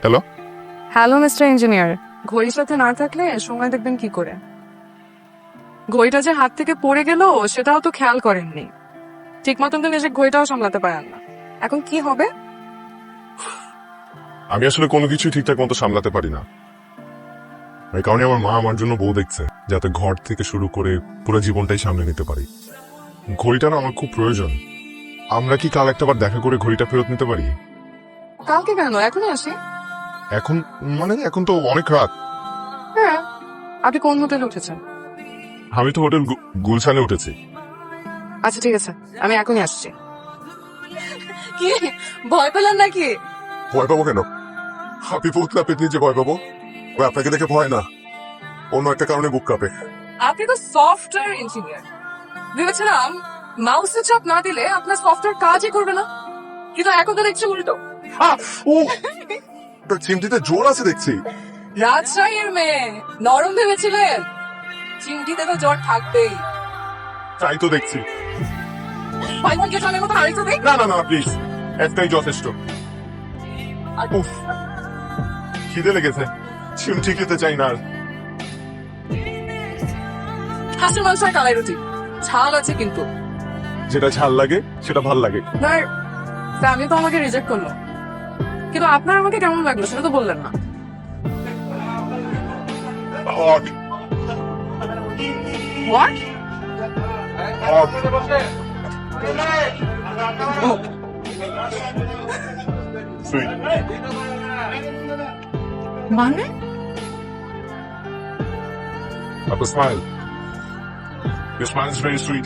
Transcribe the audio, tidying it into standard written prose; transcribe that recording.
Hello. Hello mister engineer, ঘড়ির সাথে না থাকলে সময় দেখবেন কি করে? ঘড়িটা যে হাত থেকে পড়ে গেল সেটাও তো খেয়াল করেননি। ঠিক মতন তো নিজের ঘড়িটাও সামলাতে পারেন না। এখন কি হবে? আমি আসলে কোনো কিছুই ঠিকঠাক মতো সামলাতে পারি না। এই কারণে আমার মা আমার জন্য বউ দেখছে, যাতে ঘর থেকে শুরু করে পুরো জীবনটাই সামনে নিতে পারি। ঘড়িটা না আমার খুব প্রয়োজন। আমরা কি কাল একটাবার দেখা করে ঘড়িটা ফেরত নিতে পারি? কালকে কেন, এখনই আসি। এখন মানে এখন তো অনেক রাত। হ্যাঁ, আপনি কোন হোটেলে উঠেছেন? আমি তো হোটেল গুলশানে উঠেছি। আচ্ছা ঠিক আছে, আমি এখনই আসছি। কি ভয় পেলেন নাকি? ভয় পাবো কেন? আপনি বুক কাঁপে যে ভয় পাবো? ওই আপনাকে দেখে ভয় না, অন্য একটা কারণে বুক কাঁপে। আপনি তো সফটওয়্যার ইঞ্জিনিয়ার, ভেবেছিলাম মাউসে চাপ না দিলে আপনার সফটওয়্যার কাজই করবে না, কিন্তু এখন তো দেখছি উল্টো। ও চিমটিতে জোর আছে দেখছি। রাজশাহীর মেয়ে, নরম ভেবেছিলেন? চিমটিতে তো জ্বর থাকবেই। তাই তো দেখছি। ভাই বোনকে স্বামীর মতো হারিয়ে দেখ। না না না প্লিজ, একটাই যথেষ্ট। উফ, খিদে লেগেছে, চিমটি খেতে চাই না আর। হাঁসের মাংস আর কালাই রুটি, ঝাল আছে কিন্তু। যেটা ঝাল লাগে সেটা ভাল লাগে। আপনার ফ্যামিলি তো আমাকে রিজেক্ট করলো, কিন্তু আপনার আমাকে কেমন লাগলো সেটা তো বললেন না। Hot what? Hot sweet. মানে Up a smile. Your smile is very sweet.